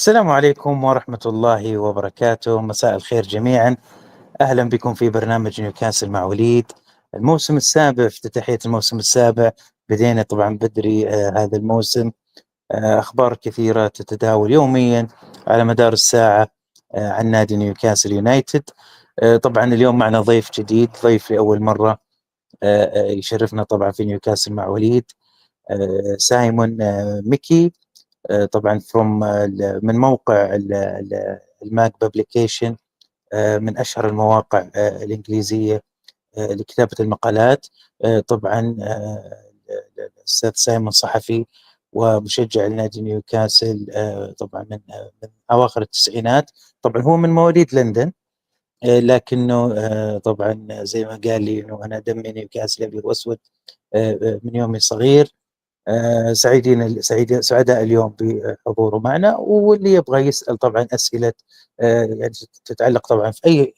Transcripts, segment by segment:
السلام عليكم ورحمة الله وبركاته، مساء الخير جميعا. أهلا بكم في برنامج نيوكاسل مع وليد. الموسم السابع، افتتاحية الموسم السابع، بدينا طبعا بدري هذا الموسم. أخبار كثيرة تتداول يوميا على مدار الساعة عن نادي نيوكاسل يونايتد. طبعا اليوم معنا ضيف جديد، ضيف لأول مرة يشرفنا طبعا في نيوكاسل مع وليد، سايمون ميكي. طبعا من موقع الماك بابليكيشن، من أشهر المواقع الإنجليزية لكتابة المقالات. طبعا الأستاذ سايمون صحفي ومشجع لنادي نيوكاسل، طبعا من أواخر التسعينات. طبعا هو من مواليد لندن، لكنه طبعا زي ما قال لي إنه أنا دمي نيوكاسل أبيض وأسود من يومي صغير. سعداء اليوم بحضوره معنا، واللي يبغى يسأل طبعا أسئلة يعني تتعلق طبعا في أي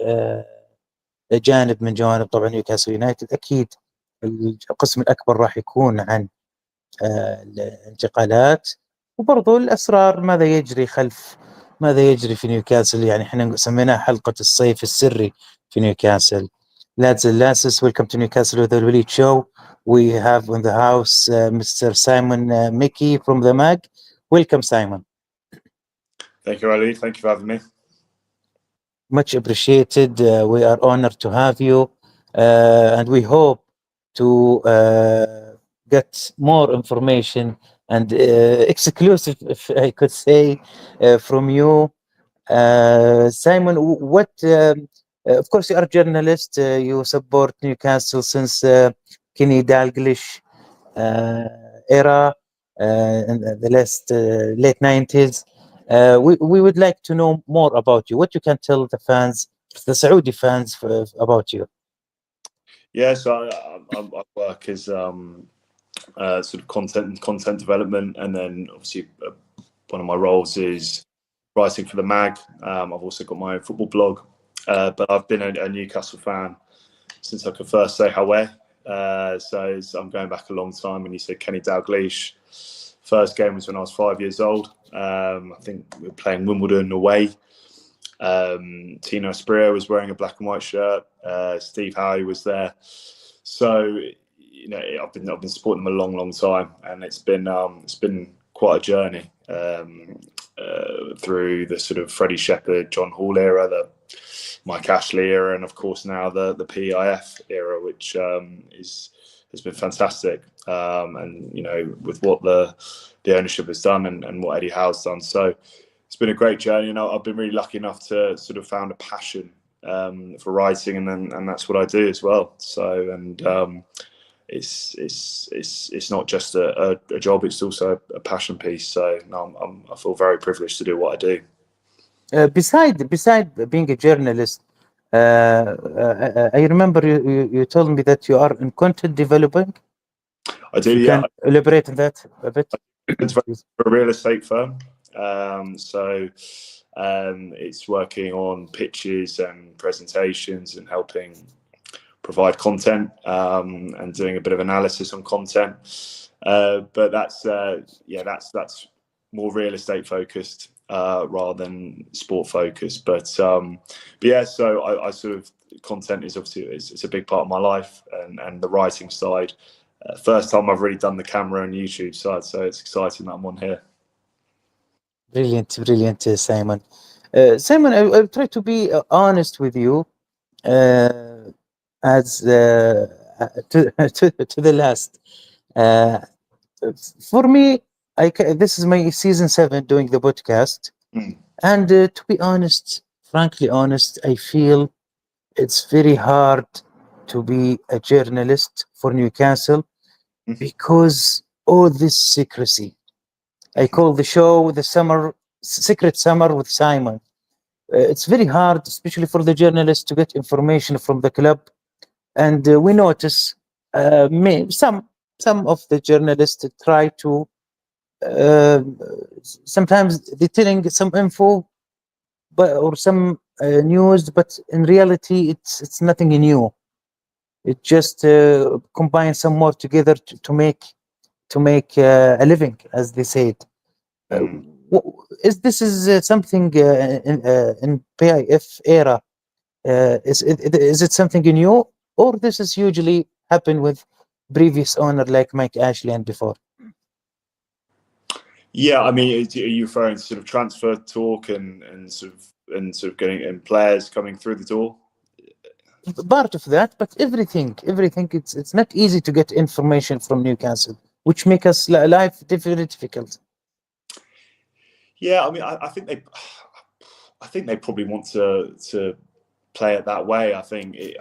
جانب من جوانب طبعا نيوكاسل يونايتد، أكيد القسم الأكبر راح يكون عن الانتقالات، وبرضو الأسرار، ماذا يجري في نيوكاسل. يعني احنا سميناها حلقة الصيف السري في نيوكاسل. Lads and lasses, welcome to Newcastle with the وليد show. We have on the house Mr. Simon McKie from the Mag. Welcome, Simon. Thank you, Ali. Thank you for having me. Much appreciated. We are honored to have you, and we hope to get more information and exclusive, if I could say, from you. Simon, what... of course, you are a journalist. You support Newcastle since Kenny Dalglish era in the late 90s. We would like to know more about you. What you can tell the fans, the Saudi fans, about you. Yeah, so I work as sort of content development, and then obviously one of my roles is writing for the Mag. I've also got my own football blog, but I've been a Newcastle fan since I could first say Hawe. So I'm going back a long time. And you said Kenny Dalglish. First game was when I was 5 years old. I think we were playing Wimbledon away. Tino Asprilla was wearing a black and white shirt. Steve Howe was there. So you know, I've been supporting them a long time, and it's been quite a journey through the sort of Freddie Shepherd, John Hall era, the Mike Ashley era, and of course now the PIF era, which has been fantastic. And you know, with what the ownership has done and what Eddie Howe's done, so it's been a great journey. And I've been really lucky enough to sort of found a passion for writing, and that's what I do as well. So it's not just a job; it's also a passion piece. So no, I feel very privileged to do what I do. Beside being a journalist, I remember you told me that you are in content developing. I do. You can elaborate on that a bit. It's for a real estate firm. So it's working on pitches and presentations and helping provide content and doing a bit of analysis on content. But that's more real estate focused rather than sport focused. But yeah, so I sort of, content is obviously it's a big part of my life, and the writing side. First time I've really done the camera and YouTube side, so it's exciting that I'm on here. Brilliant, Simon. Simon, I'll try to be honest with you, as to the last. For me, this is my season 7 doing the podcast, and to be honest, frankly honest, I feel it's very hard to be a journalist for Newcastle because all this secrecy. I call the show the Secret Summer with Simon. It's very hard, especially for the journalists, to get information from the club. And we notice some of the journalists try to sometimes they're telling some info, or some news, but in reality it's nothing new. It just combines some more together to make a living, as they said. is this is something in PIF era? Is it something new, or this is usually happen with previous owner like Mike Ashley and before? Yeah, I mean, are you referring to sort of transfer talk and sort of getting in players coming through the door? Part of that, but everything. It's not easy to get information from Newcastle, which make us life very difficult. Yeah, I mean, I think they probably want to play it that way. I think it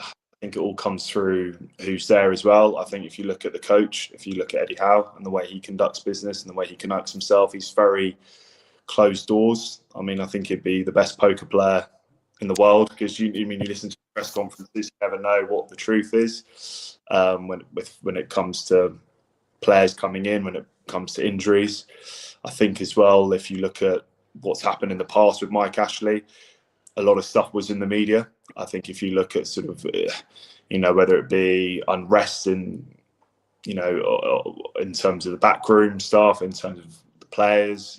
all comes through who's there as well. I think if you look at the coach, if you look at Eddie Howe and the way he conducts business and the way he conducts himself, he's very closed doors. I mean, I think he'd be the best poker player in the world, because you listen to press conferences, you never know what the truth is when it comes to players coming in, when it comes to injuries. I think as well, if you look at what's happened in the past with Mike Ashley, a lot of stuff was in the media. I think if you look at sort of, whether it be unrest in terms of the backroom stuff, in terms of the players,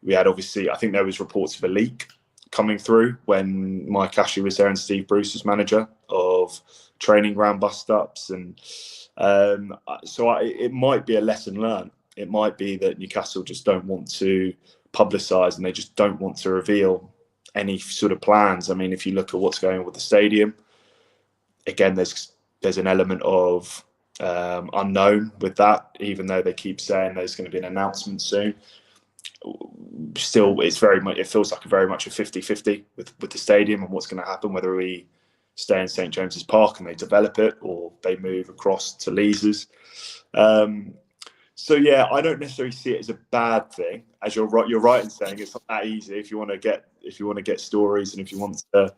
we had obviously, I think there was reports of a leak coming through when Mike Ashley was there and Steve Bruce was manager, of training ground bust-ups. And so it might be a lesson learned. It might be that Newcastle just don't want to publicise and they just don't want to reveal any sort of plans. I mean, if you look at what's going on with the stadium, again, there's an element of unknown with that, even though they keep saying there's going to be an announcement soon. Still, it feels like very much a 50-50 with the stadium and what's going to happen, whether we stay in St James's Park and they develop it, or they move across to Leazes. So yeah, I don't necessarily see it as a bad thing. As you're right in saying, it's not that easy if you want to get stories and if you want to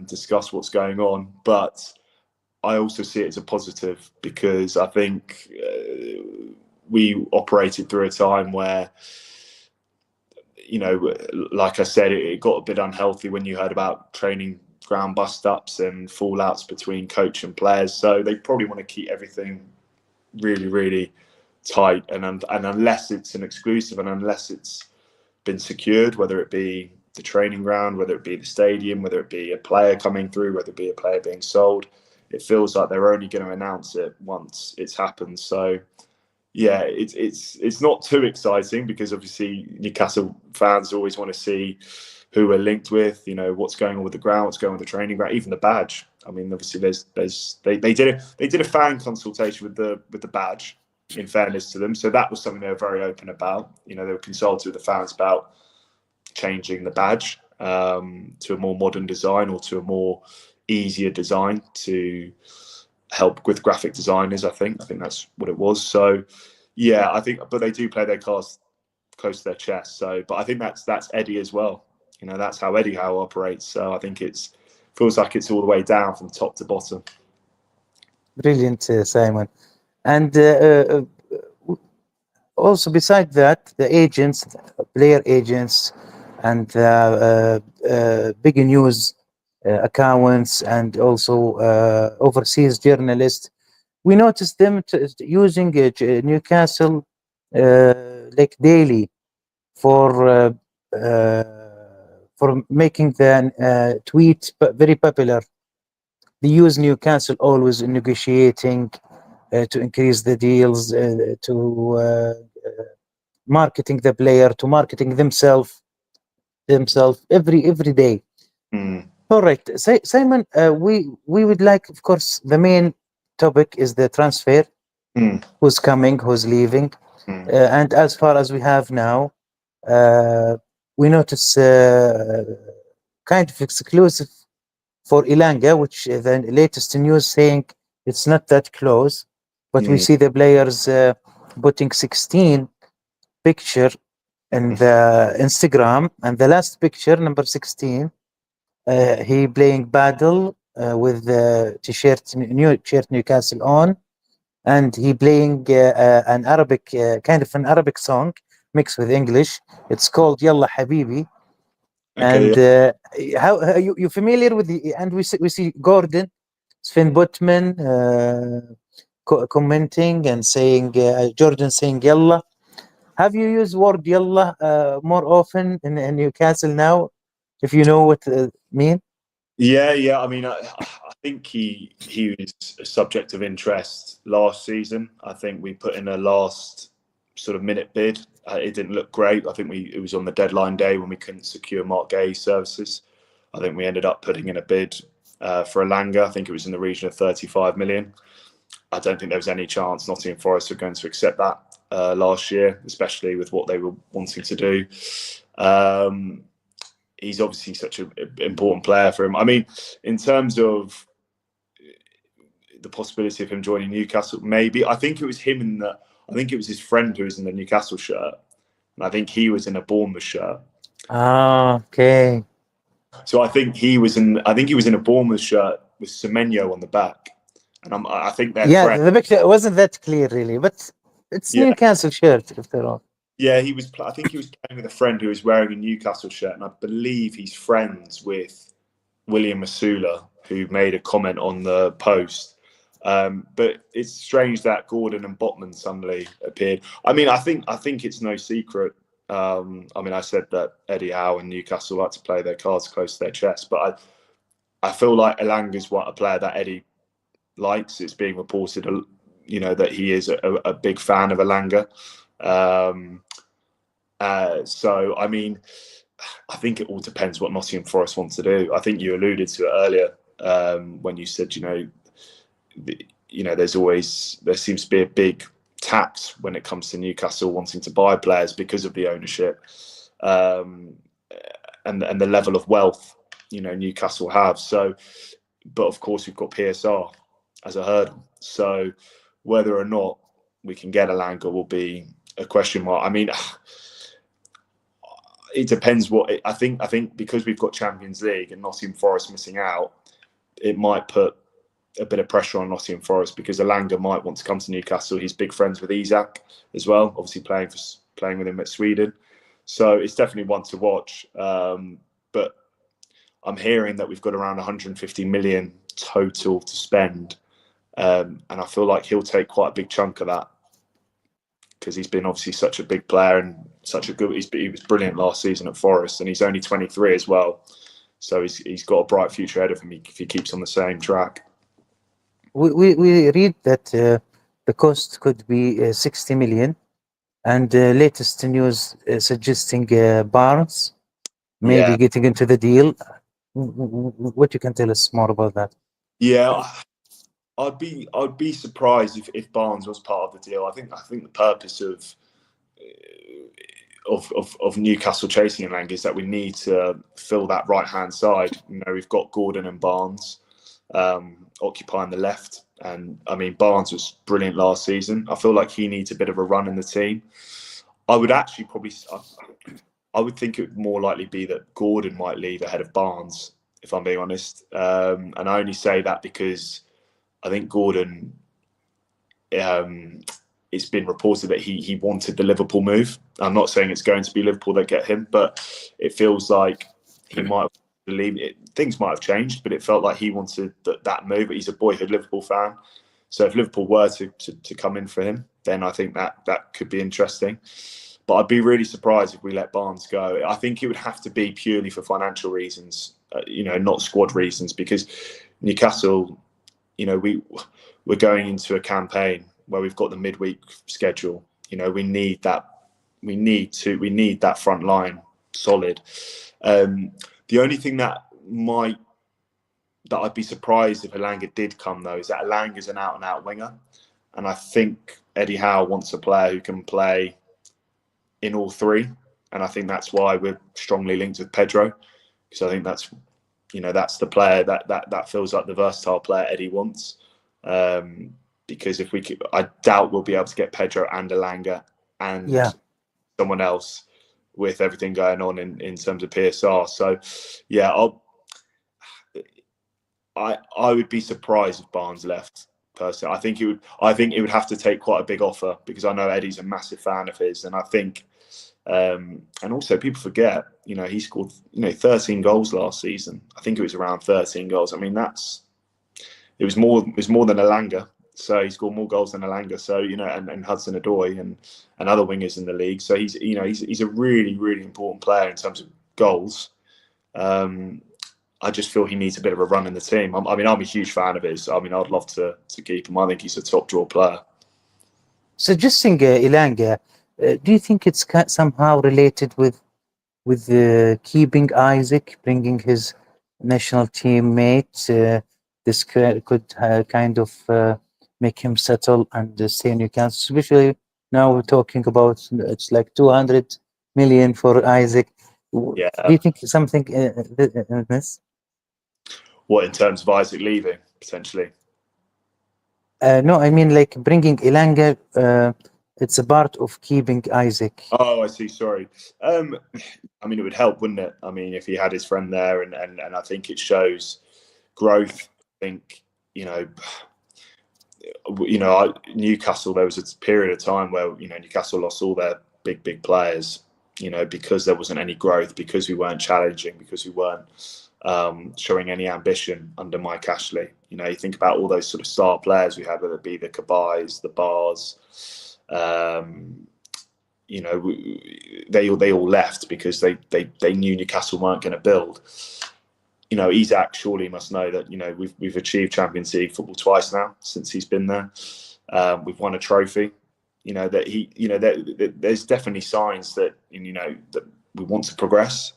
discuss what's going on. But I also see it as a positive, because I think we operated through a time where, like I said, it got a bit unhealthy when you heard about training ground bust-ups and fallouts between coach and players. So they probably want to keep everything really, really tight, and unless it's an exclusive and unless it's been secured, whether it be the training ground, whether it be the stadium, whether it be a player coming through, whether it be a player being sold, it feels like they're only going to announce it once it's happened. So yeah, it's not too exciting, because obviously Newcastle fans always want to see who we're linked with, what's going on with the ground, what's going on with the training ground, even the badge. I mean, obviously they did a fan consultation with the badge, in fairness to them. So that was something they were very open about. They were consulted with the fans about changing the badge to a more modern design, or to a more easier design to help with graphic designers. I think that's what it was. So yeah, but they do play their cards close to their chest. So, but I think that's Eddie as well. That's how Eddie Howe operates. So I think feels like it's all the way down from top to bottom. Brilliant, Simon. And also, beside that, the agents, player agents, and big news accounts, and also overseas journalists, we noticed them using Newcastle like daily for making the tweet very popular. They use Newcastle always in negotiating to increase the deals, to marketing the player, to marketing themselves every day. All right, Simon, we would like, of course, the main topic is the transfer, who's coming, who's leaving, and as far as we have now, we notice kind of exclusive for Ilanga, which the latest news saying it's not that close, but we see the players putting 16 picture in the Instagram, and the last picture, number 16, he playing paddle with the new t-shirt Newcastle on, and he playing an Arabic kind of an Arabic song mixed with English. It's called Yalla Habibi. Okay, and how you familiar with the? And we see Gordon, Sven Botman commenting and saying Jordan saying Yalla. Have you used word "yalla" more often in Newcastle now? If you know what mean. Yeah. I mean, I think he was a subject of interest last season. I think we put in a last sort of minute bid. It didn't look great. I think it was on the deadline day when we couldn't secure Mackie's services. I think we ended up putting in a bid for Elanga. I think it was in the region of 35 million. I don't think there was any chance Nottingham Forest were going to accept that last year, especially with what they were wanting to do. He's obviously such an important player for him. I mean, in terms of the possibility of him joining Newcastle, maybe. I think it was him in the. I think it was his friend who was in the Newcastle shirt, and I think he was in a Bournemouth shirt. Ah, okay. So I think he was in a Bournemouth shirt with Semenyo on the back, and I think they're friends. The picture wasn't that clear really, but it's Newcastle shirt after all. Yeah, I think he was playing with a friend who was wearing a Newcastle shirt, and I believe he's friends with William Masula, who made a comment on the post. But it's strange that Gordon and Botman suddenly appeared. I mean, I think it's no secret. I mean, I said that Eddie Howe and Newcastle like to play their cards close to their chest, but I feel like Elanga's a player that Eddie likes. It's being reported, that he is a big fan of Elanga. So, I mean, I think it all depends what Nottingham Forest wants to do. I think you alluded to it earlier when you said, there seems to be a big tax when it comes to Newcastle wanting to buy players because of the ownership and the level of wealth Newcastle have. So, but of course we've got PSR as a hurdle. So whether or not we can get Elanga will be a question mark. I mean, it depends I think because we've got Champions League and Nottingham Forest missing out, it might put a bit of pressure on Nottingham Forest because Elanga might want to come to Newcastle. He's big friends with Isak as well, obviously playing with him at Sweden. So it's definitely one to watch. But I'm hearing that we've got around 150 million total to spend. And I feel like he'll take quite a big chunk of that because he's been obviously such a big player and he was brilliant last season at Forest, and he's only 23 as well. So he's got a bright future ahead of him if he keeps on the same track. We read that the cost could be 60 million, and latest news suggesting Barnes maybe getting into the deal. What you can tell us more about that? Yeah, I'd be surprised if Barnes was part of the deal. I think the purpose of Newcastle chasing Elanga is that we need to fill that right hand side. We've got Gordon and Barnes occupying the left, and I mean Barnes was brilliant last season. I feel like he needs a bit of a run in the team. I would actually I would think it would more likely be that Gordon might leave ahead of Barnes, if I'm being honest. And I only say that because I think Gordon, it's been reported that he wanted the Liverpool move. I'm not saying it's going to be Liverpool that get him, but it feels like he might believe it. Things might have changed, but it felt like he wanted that move. But he's a boyhood Liverpool fan, so if Liverpool were to come in for him, then I think that could be interesting. But I'd be really surprised if we let Barnes go. I think it would have to be purely for financial reasons, not squad reasons, because Newcastle, we're going into a campaign where we've got the midweek schedule. We need that. We need that front line solid. The only thing that I'd be surprised if Elanga did come though is that Elanga's an out and out winger, and I think Eddie Howe wants a player who can play in all three, and I think that's why we're strongly linked with Pedro, because I think that's the player that feels like the versatile player Eddie wants. Because I doubt we'll be able to get Pedro and Elanga and someone else with everything going on in terms of PSR. So, yeah, I would be surprised if Barnes left. Personally, I think it would have to take quite a big offer, because I know Eddie's a massive fan of his, and I think, and also people forget, he scored 13 goals last season. I think it was around 13 goals. I mean, it was more than Elanga. So he scored more goals than Elanga. So, you know, and Hudson-Odoi and other wingers in the league. So he's a really, really important player in terms of goals. I just feel he needs a bit of a run in the team. I'm a huge fan of his. I mean, I'd love to keep him. I think he's a top draw player. Suggesting Elanga, do you think it's somehow related with keeping Isaac, bringing his national teammate? This could kind of make him settle and stay in Newcastle. Especially now we're talking about it's like 200 million for Isaac. Yeah. Do you think something in this? What, in terms of Isaac leaving, potentially? No, I mean like bringing Elanga. It's a part of keeping Isaac. Oh, I see. Sorry. I mean, it would help, wouldn't it? I mean, if he had his friend there, and I think it shows growth. I think, Newcastle, there was a period of time where, Newcastle lost all their big players, because there wasn't any growth, because we weren't challenging, because we weren't showing any ambition under Mike Ashley. You think about all those sort of star players we had, whether it be the Kabais, the Bars, they all left because they knew Newcastle weren't going to build. Isaac surely must know that we've achieved Champions League football twice now since he's been there. We've won a trophy. That there's definitely signs that that we want to progress.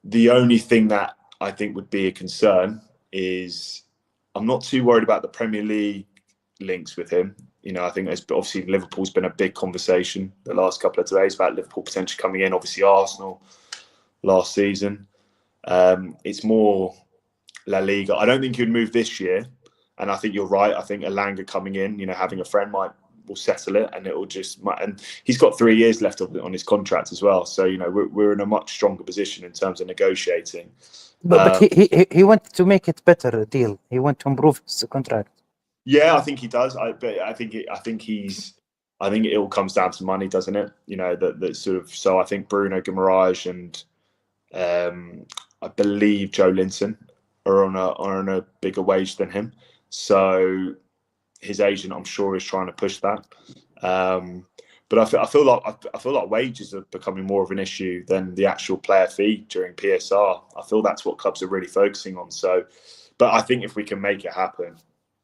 The only thing that I think would be a concern is I'm not too worried about the Premier League links with him. I think there's obviously Liverpool's been a big conversation the last couple of days about Liverpool potentially coming in. Obviously Arsenal last season. It's more La Liga. I don't think he'd move this year, and I think you're right. I think Elanga coming in, having a friend will settle it, and it will and he's got 3 years left on his contract as well. So we're in a much stronger position in terms of negotiating. But he wanted to make it better deal. He want to improve his contract. Yeah, I think he does. I think it all comes down to money, doesn't it? That sort of. So I think Bruno Guimaraes and I believe Joe Linton are on a bigger wage than him. So his agent, I'm sure, is trying to push that. But I feel like wages are becoming more of an issue than the actual player fee during PSR. I feel that's what clubs are really focusing on. So, but I think if we can make it happen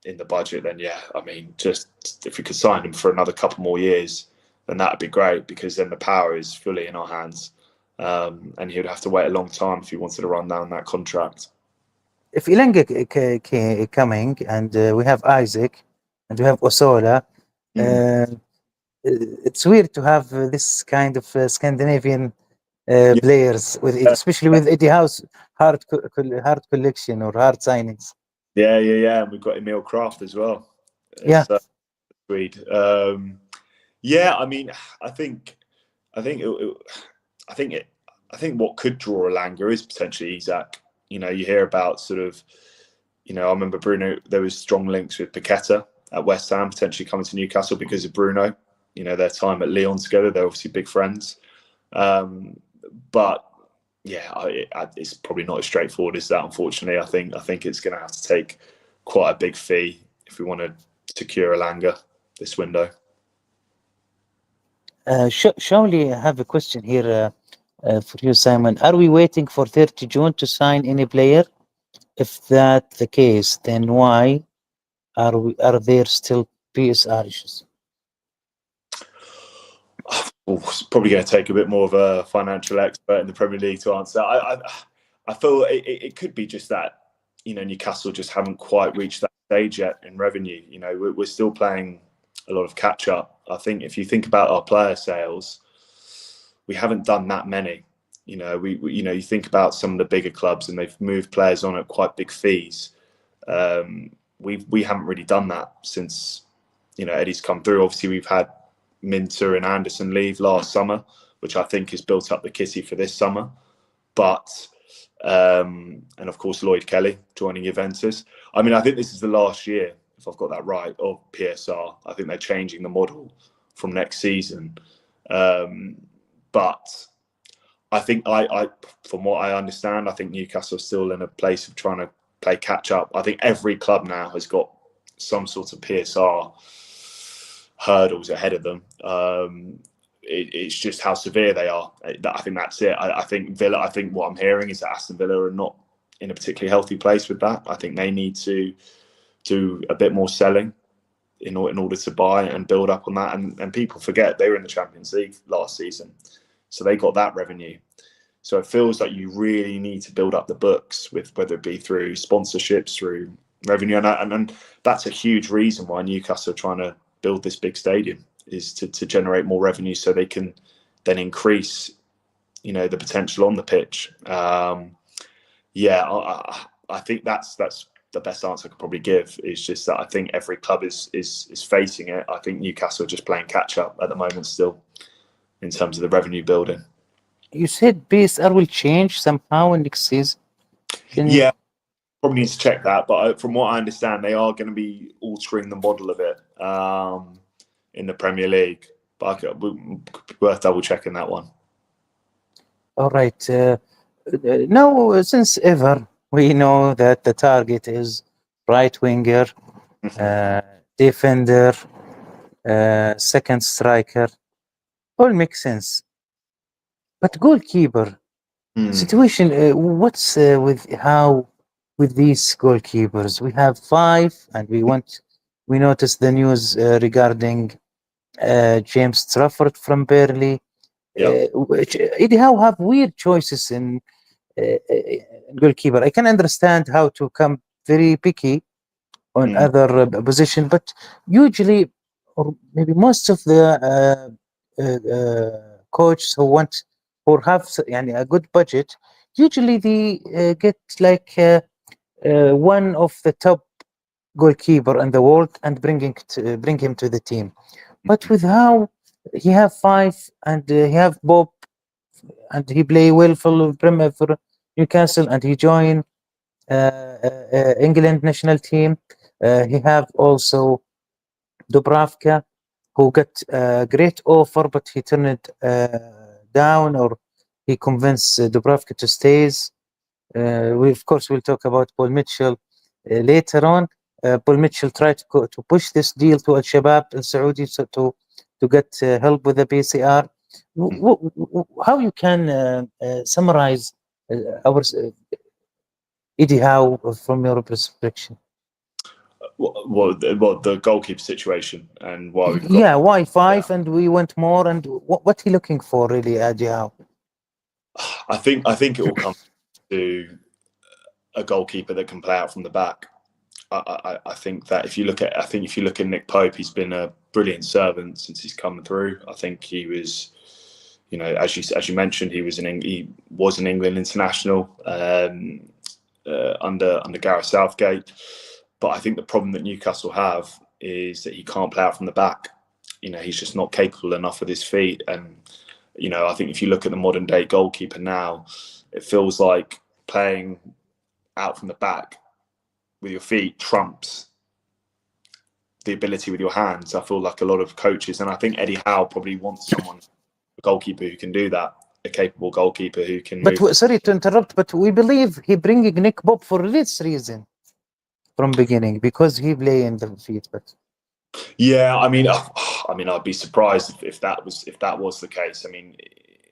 in the budget, then yeah, I mean, just if we could sign him for another couple more years, then that would be great, because then the power is fully in our hands. And he would have to wait a long time if he wanted to run down that contract. If Elanga coming and we have Isaac and we have Osola, it's weird to have this kind of Scandinavian players, especially with Eddie Howe's hard collection or hard signings. Yeah. And we've got Emil Kraft as well. Yeah. Swede. Yeah. I mean, I think what could draw Elanga is potentially Isaac. You hear about sort of, I remember Bruno, there was strong links with Paqueta at West Ham potentially coming to Newcastle because of Bruno. Their time at Lyon together, they're obviously big friends. But yeah, it's probably not as straightforward as that, unfortunately. I think it's going to have to take quite a big fee if we want to secure Elanga this window. Surely I have a question here for you, Simon. Are we waiting for 30 June to sign any player? If that's the case, then why are there still PSR issues? It's probably going to take a bit more of a financial expert in the Premier League to answer. I feel it could be just that, Newcastle just haven't quite reached that stage yet in revenue. We're still playing a lot of catch up. I think if you think about our player sales, we haven't done that many. You think about some of the bigger clubs and they've moved players on at quite big fees. We haven't really done that since, Eddie's come through. Obviously, we've had Minter and Anderson leave last summer, which I think has built up the kitty for this summer. But, and of course, Lloyd Kelly joining Juventus. I mean, I think this is the last year, if I've got that right, of PSR. I think they're changing the model from next season. But I think from what I understand, I think Newcastle are still in a place of trying to play catch up. I think every club now has got some sort of PSR hurdles ahead of them. It's just how severe they are. I think that's it. I think Villa. I think what I'm hearing is that Aston Villa are not in a particularly healthy place with that. I think they need to do a bit more selling in order to buy and build up on that. And people forget they were in the Champions League last season, so they got that revenue. So it feels like you really need to build up the books, with whether it be through sponsorships, through revenue, and that's a huge reason why Newcastle are trying to build this big stadium, is to generate more revenue so they can then increase, the potential on the pitch. I think that's the best answer I could probably give. Is just that I think every club is facing it. I think Newcastle are just playing catch up at the moment still in terms of the revenue building. You said PSR will change somehow in next season. Yeah, probably need to check that. But from what I understand, they are going to be altering the model of it in the Premier League. But worth double checking that one. All right. Now, since ever, we know that the target is right winger, defender, second striker. All makes sense. But goalkeeper situation, what's with these goalkeepers? We have 5, and we noticed the news regarding James Trafford from Burnley. Eddie Howe have weird choices in goalkeeper. I can understand how to come very picky on other position, but usually, or maybe most of the coaches who have a good budget, usually they get like one of the top goalkeeper in the world and bring him to the team. But with how he have 5 and he have Bob, and he play well for Newcastle, and he join England national team. He have also Dubravka, who got a great offer, but he turned it down, or he convinced Dubravka to stays. We of course will talk about Paul Mitchell later on. Paul Mitchell tried to push this deal to Al Shabab in Saudi, so to get help with the PCR. How you can summarize our Eddie Howe from your perspective? The goalkeeper situation and why we've got why 5 and we want more, and what he looking for really, Eddie Howe? I think it will come to a goalkeeper that can play out from the back. I think that if you look at Nick Pope, he's been a brilliant servant since he's come through. I think he was, as you mentioned, he was an England international under Gareth Southgate. But I think the problem that Newcastle have is that he can't play out from the back. He's just not capable enough with his feet. And I think if you look at the modern day goalkeeper now, it feels like playing out from the back with your feet trumps the ability with your hands. I feel like a lot of coaches, and I think Eddie Howe probably wants a goalkeeper who can do that, a capable goalkeeper who can move. Sorry to interrupt, but we believe he bringing Nick Pope for this reason from beginning, because he play in the feet. But I'd be surprised if that was the case. I mean,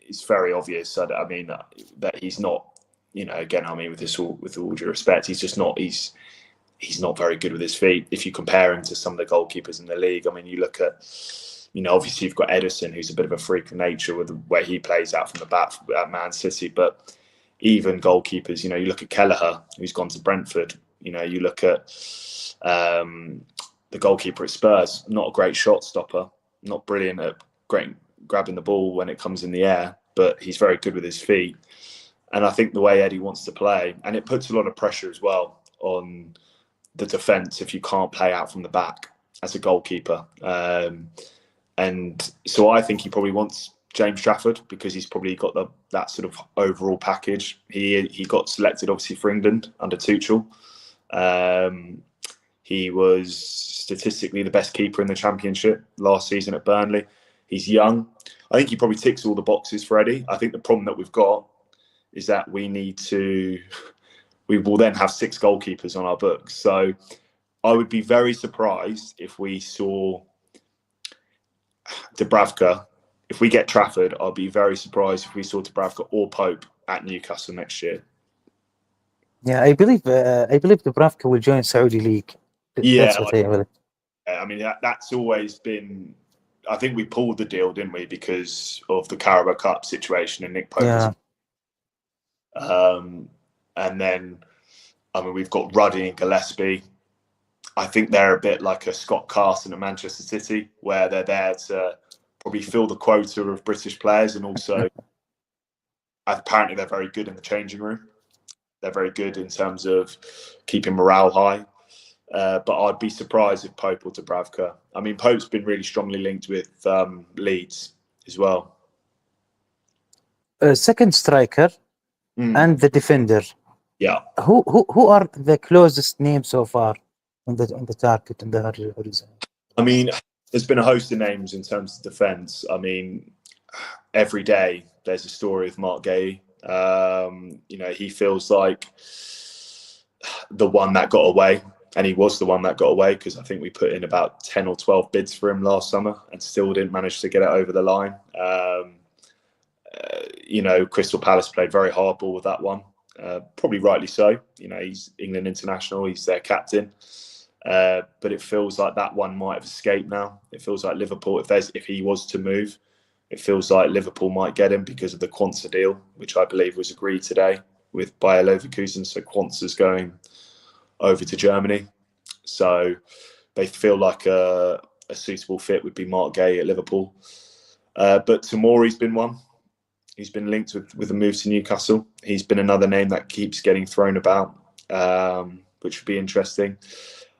it's very obvious. That he's not. With all due respect, he's just not. He's not very good with his feet. If you compare him to some of the goalkeepers in the league, I mean, you look at, obviously you've got Ederson, who's a bit of a freak of nature with the way he plays out from the back at Man City. But even goalkeepers, you look at Kelleher, who's gone to Brentford. You look at the goalkeeper at Spurs, not a great shot stopper, not brilliant at grabbing the ball when it comes in the air, but he's very good with his feet. And I think the way Eddie wants to play, and it puts a lot of pressure as well on the defence if you can't play out from the back as a goalkeeper. And so I think he probably wants James Trafford because he's probably got that sort of overall package. He got selected obviously for England under Tuchel. He was statistically the best keeper in the Championship last season at Burnley. He's young. I think he probably ticks all the boxes for Eddie. I think the problem that we've got is that we need to we will then have 6 goalkeepers on our books. So I would be very surprised if we saw Dubravka. If we get Trafford, I'll be very surprised if we saw Dubravka or Pope at Newcastle next year. Yeah, I believe Dubravka will join Saudi League. That's what I believe. I mean, that's always been. I think we pulled the deal, didn't we, because of the Carabao Cup situation and Nick Pope. Yeah. And then, I mean, we've got Ruddy and Gillespie. I think they're a bit like a Scott Carson at Manchester City, where they're there to probably fill the quota of British players, and also apparently they're very good in the changing room. They're very good in terms of keeping morale high. But I'd be surprised if Pope or Dubravka. I mean, Pope's been really strongly linked with Leeds as well. Second striker and the defender. Yeah. Who are the closest names so far on the target in the horizon? I mean, there's been a host of names in terms of defence. I mean, every day there's a story of Makaie. You know, he feels like the one that got away. And he was the one that got away, because I think we put in about 10 or 12 bids for him last summer and still didn't manage to get it over the line. You know, Crystal Palace played very hardball with that one. Probably rightly so. You know, he's England international. He's their captain. But it feels like that one might have escaped now. It feels like Liverpool, if he was to move, it feels like Liverpool might get him because of the Quantza deal, which I believe was agreed today with Bayer Leverkusen. So Quantza's going over to Germany, so they feel like a suitable fit would be Makaie at Liverpool. But Tomori's been one. He's been linked with a move to Newcastle. He's been another name that keeps getting thrown about, which would be interesting.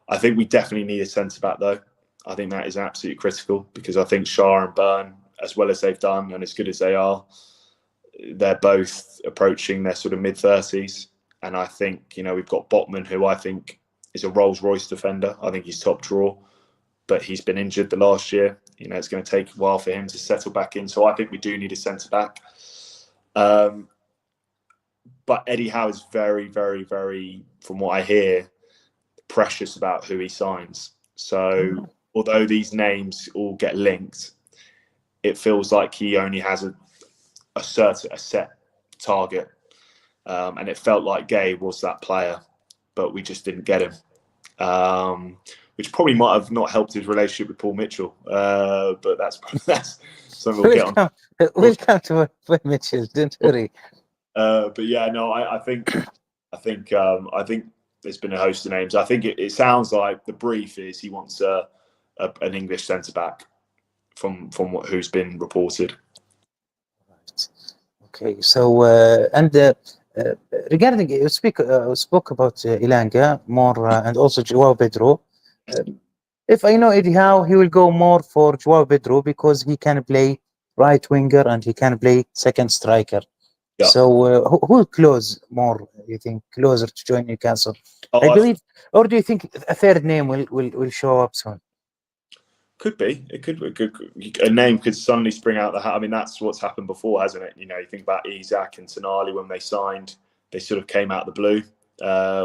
I think we definitely need a centre-back, though. I think that is absolutely critical, because I think Shah and Byrne, as well as they've done and as good as they are, they're both approaching their sort of mid-30s. And I think, you know, we've got Botman, who I think is a Rolls-Royce defender. I think he's top draw, but he's been injured the last year. You know, it's going to take a while for him to settle back in. So I think we do need a centre-back. But Eddie Howe is very, very, very, from what I hear, precious about who he signs. So although these names all get linked, it feels like he only has a set target. And it felt like Gay was that player, but we just didn't get him, which probably might have not helped his relationship with Paul Mitchell. But that's something we'll get on. We'll come to Paul Mitchell, don't worry. But yeah, no, I think there's been a host of names. I think it sounds like the brief is he wants an English centre back from who's been reported. Right. Okay, so regarding you spoke about Ilanga more and also Joao Pedro. If I know Eddie Howe, he will go more for Joao Pedro because he can play right winger and he can play second striker. Yeah. So who close more? You think closer to join Newcastle? I believe, or do you think a third name will show up soon? Could be. It could. A name could suddenly spring out the hat. I mean, that's what's happened before, hasn't it? You know, you think about Isak and Tonali when they signed, they sort of came out of the blue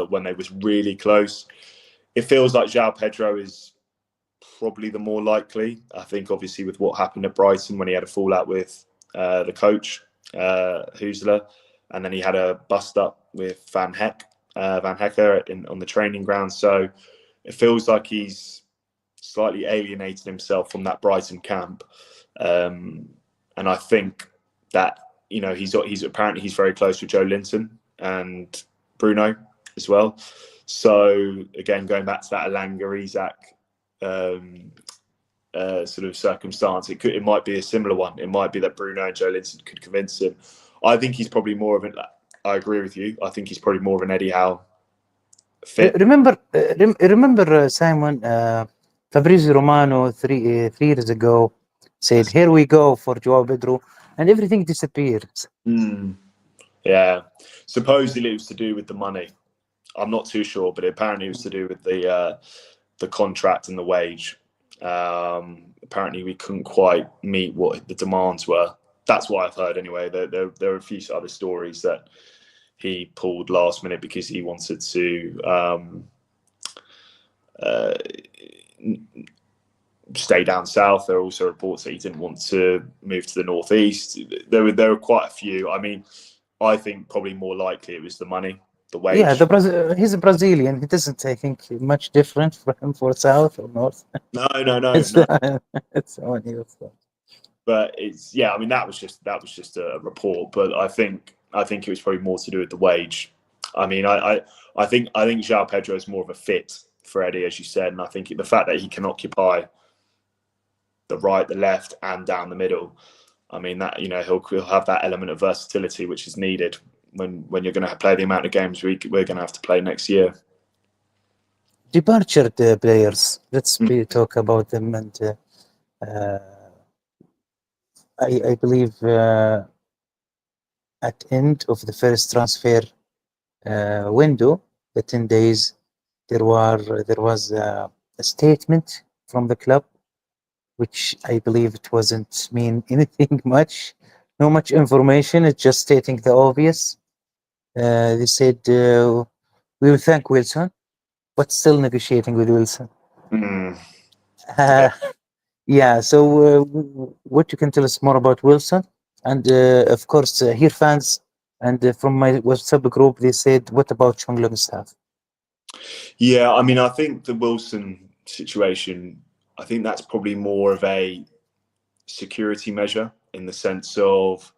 when they was really close. It feels like João Pedro is probably the more likely. I think, obviously, with what happened at Brighton when he had a fallout with the coach, Huesler, and then he had a bust up with Van Hecker on the training ground. So it feels like he's slightly alienated himself from that Brighton camp, and I think that, you know, he's apparently very close with Joe Linton and Bruno as well. So again, going back to that Elanga Isak sort of circumstance, it might be a similar one. It might be that Bruno and Joe Linton could convince him. I think he's probably more of an. I agree with you. I think he's probably more of an Eddie Howe fit. Remember, Simon. Fabrizio Romano 3 years ago said, "Here we go for Joao Pedro," and everything disappeared. Yeah, supposedly it was to do with the money. I'm not too sure, but apparently it was to do with the contract and the wage. Apparently we couldn't quite meet what the demands were. That's what I've heard anyway. There are a few other stories that he pulled last minute because he wanted to stay down south. There are also reports that he didn't want to move to the northeast. There were quite a few. I mean, I think probably more likely it was the money, the wage. Yeah, he's a Brazilian. He doesn't, I think, much different from for south or north. No. It's only But it's I mean that was just a report. But I think it was probably more to do with the wage. I mean, I think João Pedro is more of a fit for Eddie, as you said, and I think the fact that he can occupy the right, the left, and down the middle. I mean that he'll have that element of versatility which is needed when you're going to play the amount of games we're going to have to play next year. Departure players. Let's talk about them, and I believe at end of the first transfer window, the 10 days, there was a statement from the club, which I believe it wasn't mean anything much, no much information. It's just stating the obvious. They said we will thank Wilson, but still negotiating with Wilson. Yeah. So what you can tell us more about Wilson? And of course, here fans and from my WhatsApp group, they said, what about Chung Longstaff? Yeah, I mean, I think the Wilson situation, I think that's probably more of a security measure in the sense of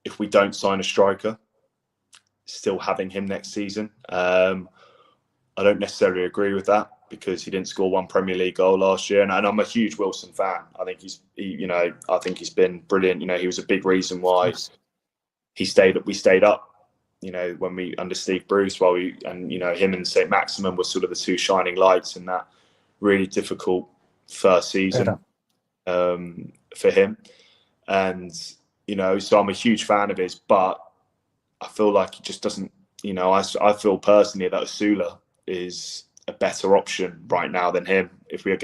if we don't sign a striker, still having him next season. I don't necessarily agree with that because he didn't score one Premier League goal last year, and I'm a huge Wilson fan. I think I think he's been brilliant. He was a big reason why we stayed up. When we under Steve Bruce, him and St. Maximin were sort of the two shining lights in that really difficult first season for him. And so I'm a huge fan of his, but I feel like he just doesn't. I feel personally that Osula is a better option right now than him. If we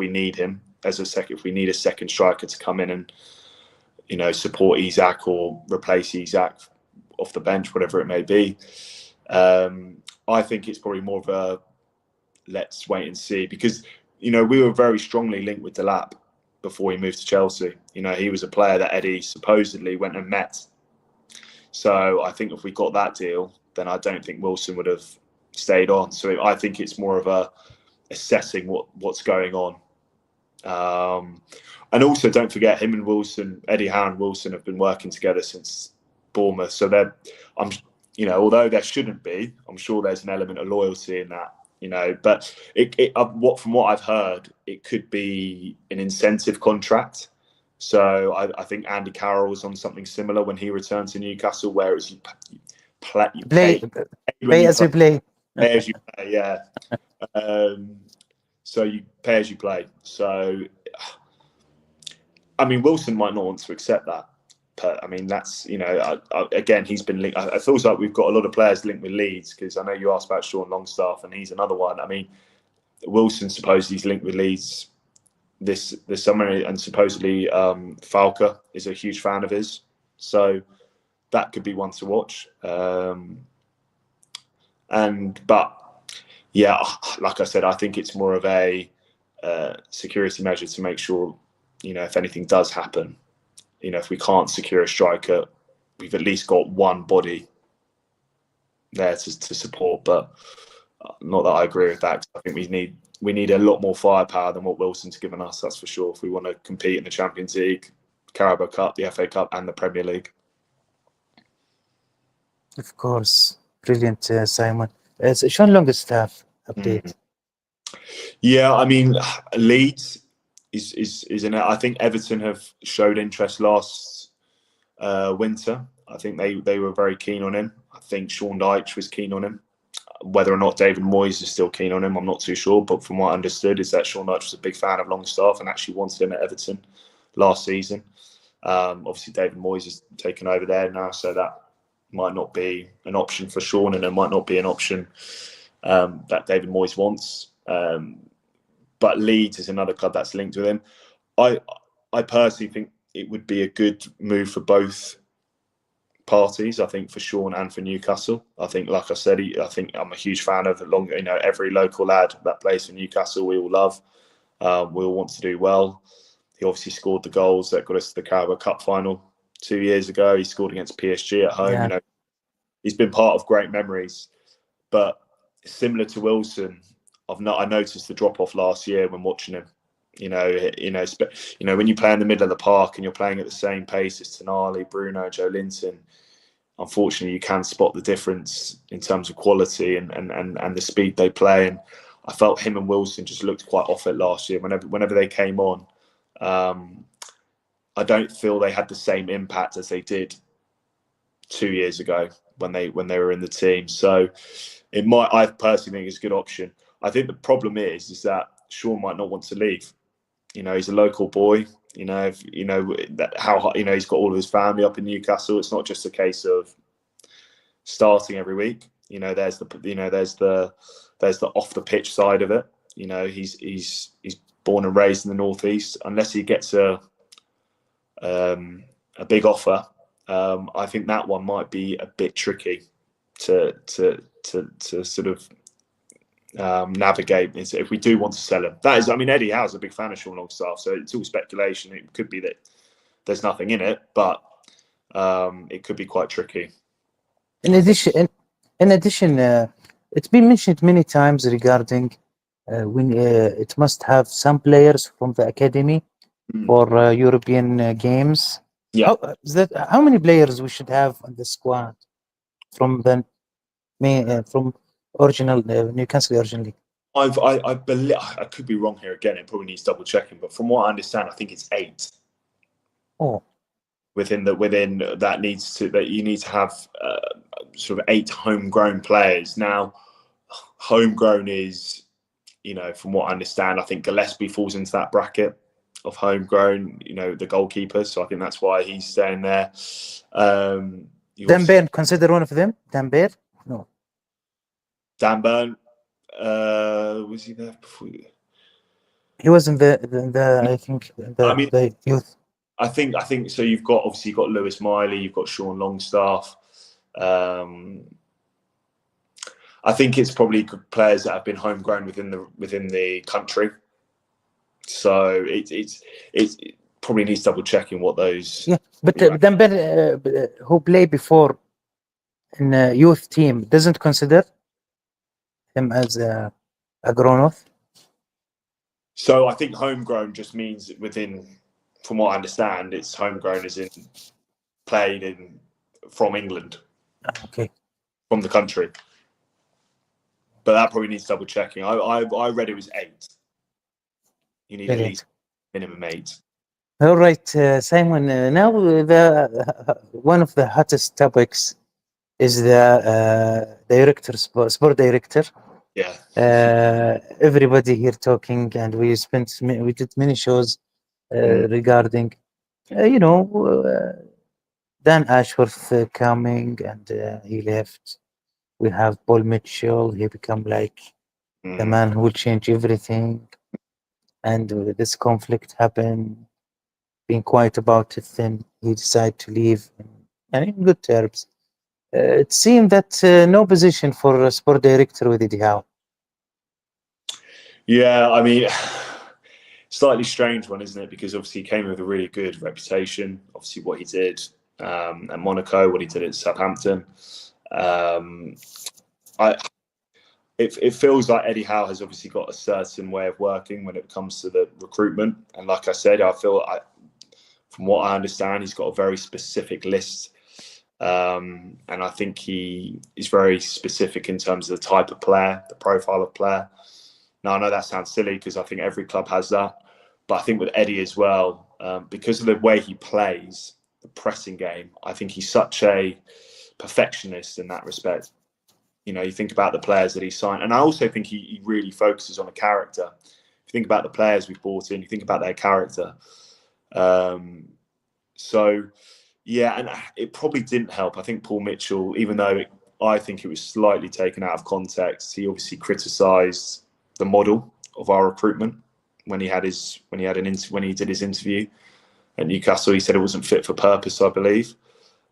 need him if we need a second striker to come in and support Isak or replace Isak off the bench, whatever it may be, I think it's probably more of a let's wait and see, because we were very strongly linked with Delap before he moved to Chelsea. He was a player that Eddie supposedly went and met. So I think if we got that deal, then I don't think Wilson would have stayed on. So I think it's more of a assessing what's going on. And also don't forget, him and Wilson, Eddie Howe and Wilson, have been working together since Bournemouth. So although there shouldn't be, I'm sure there's an element of loyalty in that. But from what I've heard, it could be an incentive contract. So I think Andy Carroll was on something similar when he returned to Newcastle, where it was you pay as you play. Pay as you play, yeah. So you pay as you play. So, I mean, Wilson might not want to accept that. But, I mean, that's, again, he's been linked. It feels like we've got a lot of players linked with Leeds, because I know you asked about Sean Longstaff, and he's another one. I mean, Wilson supposedly he's linked with Leeds this summer, and supposedly Falca is a huge fan of his. So that could be one to watch. But yeah, like I said, I think it's more of a security measure to make sure, if anything does happen, if we can't secure a striker, we've at least got one body there to support. But not that I agree with that. I think we need a lot more firepower than what Wilson's given us, that's for sure, if we want to compete in the Champions League, Carabao Cup, the FA Cup, and the Premier League. Of course. Brilliant, Simon. Sean Longstaff update. Yeah, I mean, Leeds is in it. I think Everton have showed interest last winter. I think they were very keen on him. I think Sean Dyche was keen on him. Whether or not David Moyes is still keen on him, I'm not too sure. But from what I understood is that Sean Dyche was a big fan of Longstaff and actually wanted him at Everton last season. Obviously, David Moyes has taken over there now, so that might not be an option for Sean, and it might not be an option that David Moyes wants. But Leeds is another club that's linked with him. I personally think it would be a good move for both parties, I think, for Sean and for Newcastle. I think, like I said, I think I'm a huge fan of every local lad that plays for Newcastle. We all love. We all want to do well. He obviously scored the goals that got us to the Carabao Cup final 2 years ago. He scored against PSG at home. Yeah. He's been part of great memories. But similar to Wilson, I noticed the drop off last year when watching him. When you play in the middle of the park and you're playing at the same pace as Tonali, Bruno, Joe Linton, unfortunately you can spot the difference in terms of quality and the speed they play. And I felt him and Wilson just looked quite off it last year. Whenever they came on, I don't feel they had the same impact as they did 2 years ago when they were in the team. So I personally think it's a good option. I think the problem is that Sean might not want to leave. He's a local boy. He's got all of his family up in Newcastle. It's not just a case of starting every week. There's the off the pitch side of it. He's born and raised in the northeast. Unless he gets a big offer, I think that one might be a bit tricky to sort of navigate if we do want to sell him. That is, Eddie Howe's a big fan of Sean Longstaff, so it's all speculation. It could be that there's nothing in it, but it could be quite tricky. In addition, it's been mentioned many times regarding when it must have some players from the academy for European games. Yeah. How many players we should have on the squad from the from original Newcastle originally? I believe, I could be wrong here again. It probably needs double checking, but from what I understand, I think it's 8. Oh. Within that you need to have sort of 8 homegrown players. Now, homegrown is, from what I understand, I think Gillespie falls into that bracket of homegrown. The goalkeeper. So I think that's why he's staying there. Dan Burn, consider one of them. Dan Burn? No. Dan Burn. Was he there before? He was in the I think the youth. I think so. You've got Lewis Miley, you've got Sean Longstaff. I think it's probably players that have been homegrown within the country. So it probably needs double checking what those. Yeah, but Dan Burn, who played before in a youth team, doesn't consider him as a grown-up. So I think homegrown just means within. From what I understand, it's homegrown as in played from England. Okay. From the country. But that probably needs double checking. I read it was 8. You need at least minimum 8. All right, Simon. Now one of the hottest topics is the sport director. Yeah. Everybody here talking, and we did many shows regarding, Dan Ashworth coming, and he left. We have Paul Mitchell. He become like the man who will change everything. And this conflict happened. Being quiet about it, then he decided to leave, and in good terms. It seemed that no position for a sport director with Eddie Howe. Yeah, slightly strange one, isn't it? Because obviously he came with a really good reputation. Obviously, what he did at Monaco, what he did at Southampton. It feels like Eddie Howe has obviously got a certain way of working when it comes to the recruitment. And like I said, from what I understand, he's got a very specific list. And I think he is very specific in terms of the type of player, the profile of player. Now, I know that sounds silly because I think every club has that. But I think with Eddie as well, because of the way he plays, the pressing game, I think he's such a perfectionist in that respect. You think about the players that he signed. And I also think he really focuses on a character. If you think about the players we've brought in, you think about their character. So, yeah, and it probably didn't help. I think Paul Mitchell, even though I think it was slightly taken out of context, he obviously criticised the model of our recruitment when he did his interview at Newcastle. He said it wasn't fit for purpose, I believe.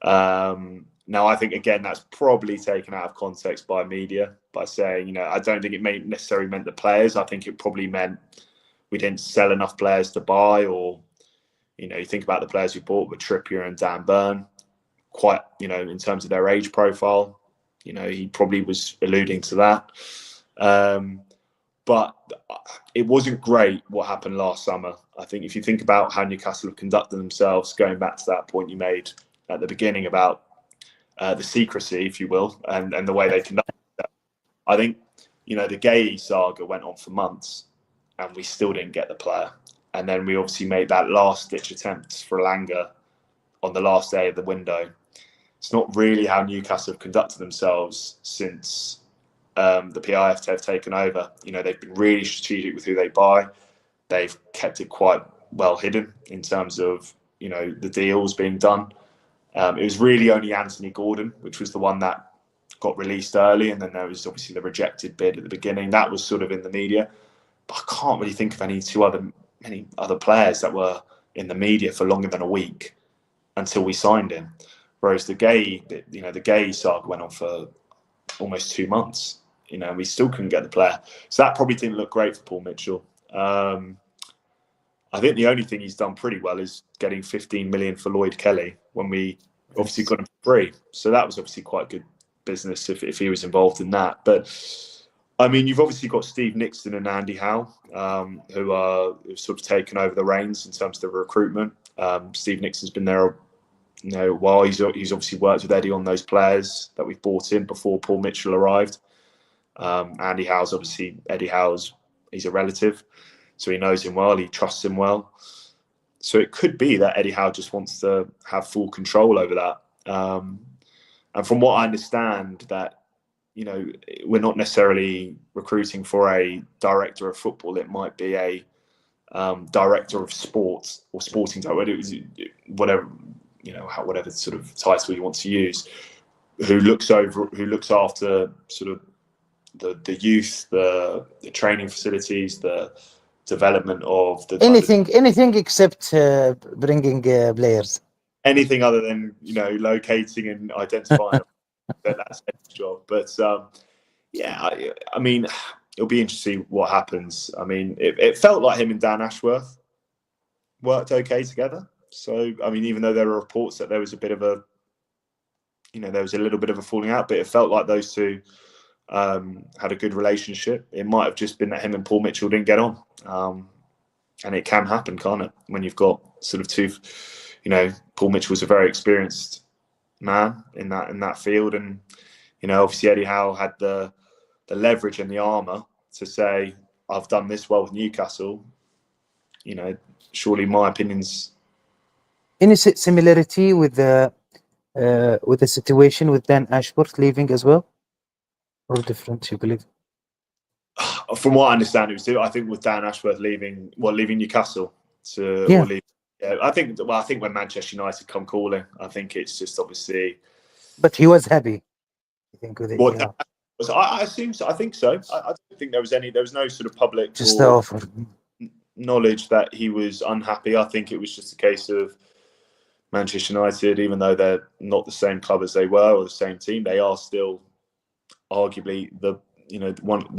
Now, I think, again, that's probably taken out of context by media by saying, I don't think it necessarily meant the players. I think it probably meant we didn't sell enough players to buy, or, you think about the players we bought with Trippier and Dan Burn, quite, in terms of their age profile, he probably was alluding to that. But it wasn't great what happened last summer. I think if you think about how Newcastle have conducted themselves, going back to that point you made at the beginning about the secrecy, if you will, and the way they conduct it. I think, the Gay saga went on for months and we still didn't get the player. And then we obviously made that last-ditch attempt for Elanga on the last day of the window. It's not really how Newcastle have conducted themselves since the PIF have taken over. They've been really strategic with who they buy. They've kept it quite well hidden in terms of, the deals being done. It was really only Anthony Gordon, which was the one that got released early. And then there was obviously the rejected bid at the beginning. That was sort of in the media. But I can't really think of many other players that were in the media for longer than a week until we signed him. Whereas the Gay saga went on for almost 2 months. And we still couldn't get the player. So that probably didn't look great for Paul Mitchell. I think the only thing he's done pretty well is getting 15 million for Lloyd Kelly when we obviously got him for free. So that was obviously quite good business if he was involved in that. But I mean, you've obviously got Steve Nixon and Andy Howe, who've sort of taken over the reins in terms of the recruitment. Steve Nixon's been there a while. He's obviously worked with Eddie on those players that we've bought in before Paul Mitchell arrived. Andy Howe's obviously, Eddie Howe's, he's a relative, so he knows him well, he trusts him well. So it could be that Eddie Howe just wants to have full control over that. And from what I understand, that, we're not necessarily recruiting for a director of football. It might be a director of sports or sporting director, whatever, whatever sort of title you want to use, who looks after sort of the youth, the training facilities, the development of the anything except bringing players. Anything other than locating and identifying that's his job. But I mean, it'll be interesting what happens. I mean, it felt like him and Dan Ashworth worked okay together. So I mean, even though there were reports that there was a bit of a, there was a little bit of a falling out, but it felt like those two had a good relationship. It might have just been that him and Paul Mitchell didn't get on, and it can happen, can't it? When you've got sort of two, Paul Mitchell was a very experienced man in that field, and obviously Eddie Howe had the leverage and the armour to say, I've done this well with Newcastle. Surely my opinion's. Any similarity with the situation with Dan Ashworth leaving as well? Or different, you believe? From what I understand, it was, I think, with Dan Ashworth leaving Newcastle to yeah. Or leave. Yeah, I think when Manchester United come calling, I think it's just obviously. But he was happy, I think, with it. Well, I assume so. I think so. I don't think there was no sort of public just the offer knowledge that he was unhappy. I think it was just a case of Manchester United, even though they're not the same club as they were or the same team, they are still arguably the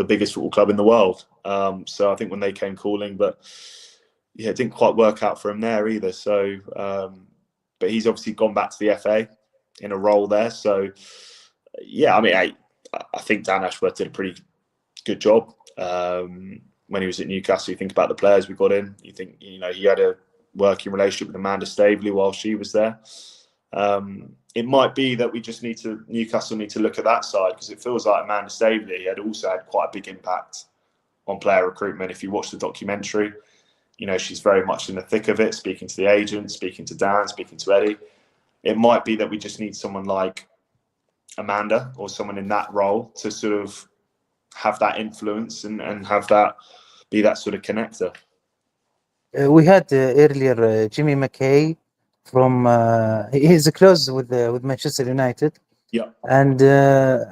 biggest football club in the world. So I think when they came calling, but it didn't quite work out for him there either. So, but he's obviously gone back to the FA in a role there. So, I mean, I think Dan Ashworth did a pretty good job when he was at Newcastle. You think about the players we got in. You think he had a working relationship with Amanda Staveley while she was there. It might be that Newcastle need to look at that side, because it feels like Amanda Staveley had also had quite a big impact on player recruitment. If you watch the documentary, she's very much in the thick of it, speaking to the agent, speaking to Dan, speaking to Eddie. It might be that we just need someone like Amanda or someone in that role to sort of have that influence and have that be that sort of connector. We had earlier Jimmy Mackay from he's close with Manchester United. Yeah. And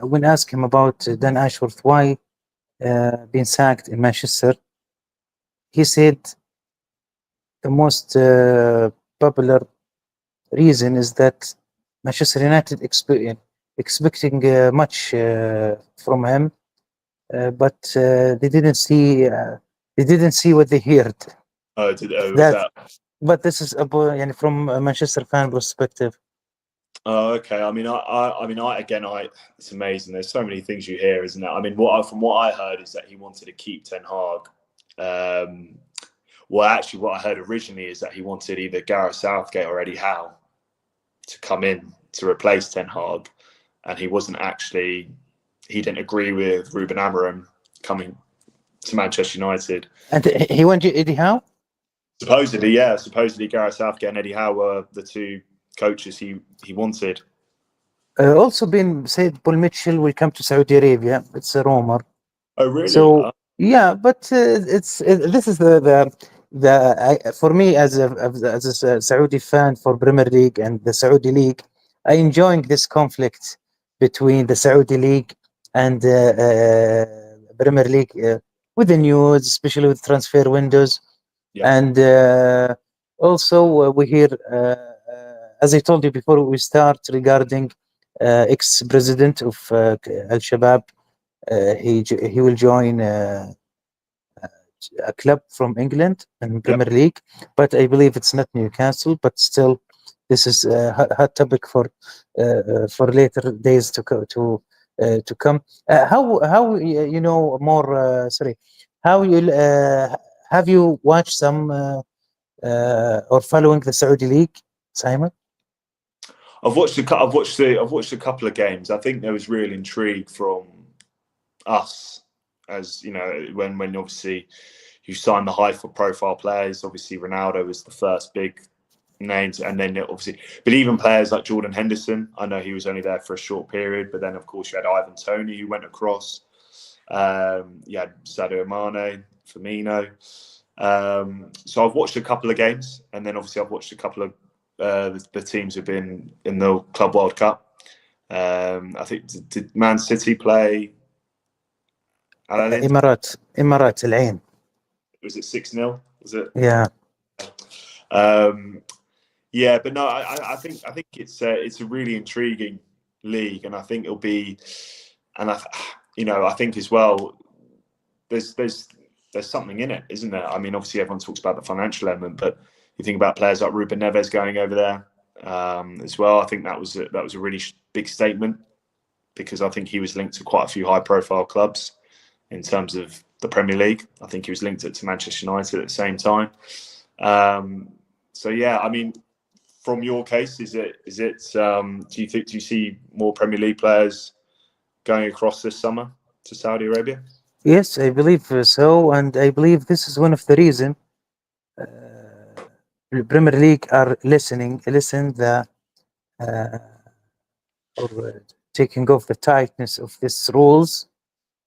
when asked him about Dan Ashworth, why being sacked in Manchester, he said the most popular reason is that Manchester United expecting much from him, but they didn't see what they heard. But this is from a Manchester fan perspective. Oh, okay. I mean, it's amazing. There's so many things you hear, isn't it? I mean, from what I heard is that he wanted to keep Ten Hag. Well, actually, what I heard originally is that he wanted either Gareth Southgate or Eddie Howe to come in to replace Ten Hag, and he didn't agree with Ruben Amorim coming to Manchester United. And he wanted Eddie Howe? Supposedly, yeah. Supposedly Gareth Southgate and Eddie Howe were the two coaches he wanted. Also been said Paul Mitchell will come to Saudi Arabia. It's a rumor. Oh, really? So yeah, but this is for me as a Saudi fan for Premier League and the Saudi League, I enjoying this conflict between the Saudi League and Premier League with the news, especially with transfer windows. Yeah. And also we hear, as I told you before we start, regarding ex-president of Al Shabab, he will join a club from England and Premier League, but I believe it's not Newcastle. But still, this is a hot topic for later days to come. How you know more? Sorry, how you have you watched some or following the Saudi League, Simon? I've watched a couple of games. I think there was real intrigue from us, as you know, when obviously you sign the high-profile players. Obviously, Ronaldo was the first big name, and then obviously, but even players like Jordan Henderson. I know he was only there for a short period, but then of course you had Ivan Toney who went across. You had Sadio Mane, Firmino. So I've watched a couple of games, and then obviously I've watched a couple of the teams who've been in the Club World Cup. I think did Man City play? Imarat Al-Ain. Was it 6-0? Was it? Yeah. Yeah, but no, I think it's a really intriguing league, and I think it'll be, and I think as well, there's something in it, isn't there? I mean, obviously everyone talks about the financial element, but you think about players like Ruben Neves going over there as well. I think that was a really big statement, because I think he was linked to quite a few high-profile clubs in terms of the Premier League. I think he was linked to Manchester United at the same time. So yeah, I mean, from your case, do you see more Premier League players going across this summer to Saudi Arabia? Yes, I believe so, and I believe this is one of the reasons the Premier League are listen the or taking off the tightness of these rules,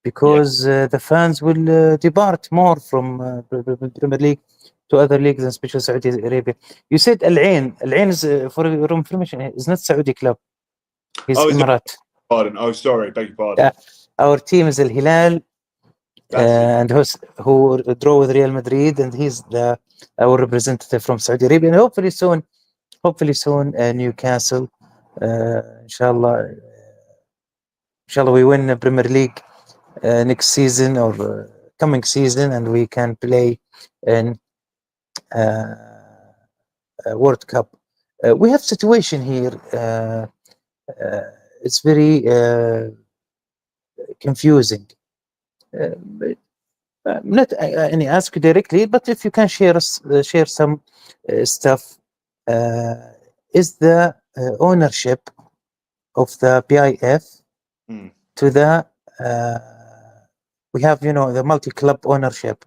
because the fans will depart more from Premier League to other leagues, and especially Saudi Arabia. You said Al-Ain. Al-Ain is, for your information, is not Saudi club. He's Emirat. Pardon. Oh, sorry. Beg your pardon. Our team is Al-Hilal, and who draw with Real Madrid, and he's our representative from Saudi Arabia. And hopefully soon, Newcastle. Inshallah, we win the Premier League next season or coming season, and we can play in World Cup. We have situation here. It's very confusing. Not any ask directly, but if you can share some stuff. Is the ownership of the PIF to the we have the multi-club ownership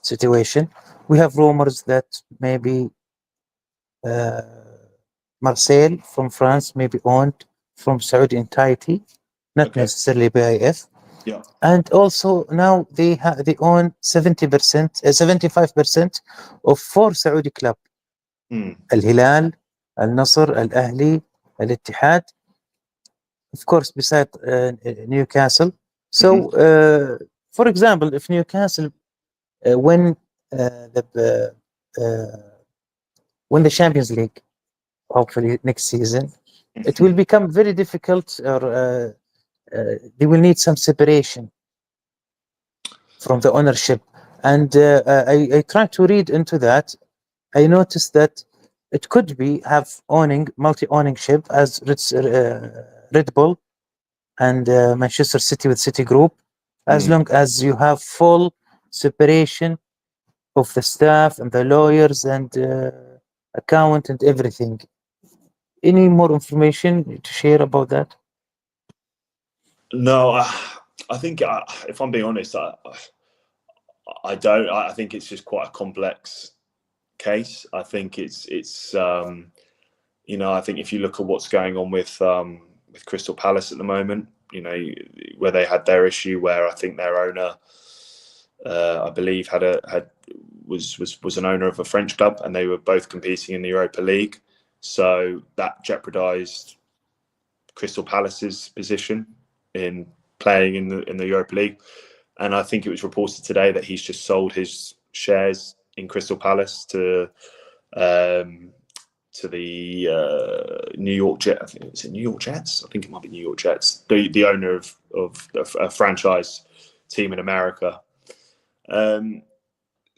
situation. We have rumors that maybe Marseille from France may be owned from Saudi entirety, not necessarily PIF. Yeah. And also now they own 75% of 4 Saudi club. Al-Hilal, Al-Nasr, Al-Ahli, Al-Ittihad, of course, beside Newcastle. So, for example, if Newcastle win the Champions League, hopefully next season, it will become very difficult, or they will need some separation from the ownership. And I tried to read into that. I noticed that it could be have multi-ownership as Red Bull and Manchester City with City Group, as long as you have full separation of the staff and the lawyers and account and everything. Any more information to share about that? No, I think if I'm being honest, I don't. I think it's just quite a complex case. I think it's you know, I think if you look at what's going on with Crystal Palace at the moment, you know, where they had their issue, where I think their owner, I believe, was an owner of a French club, and they were both competing in the Europa League, so that jeopardised Crystal Palace's position in playing in the Europa League. And I think it was reported today that he's just sold his shares in Crystal Palace to the New York Jets. I think it's New York Jets. I think it might be New York Jets, the owner of a franchise team in America.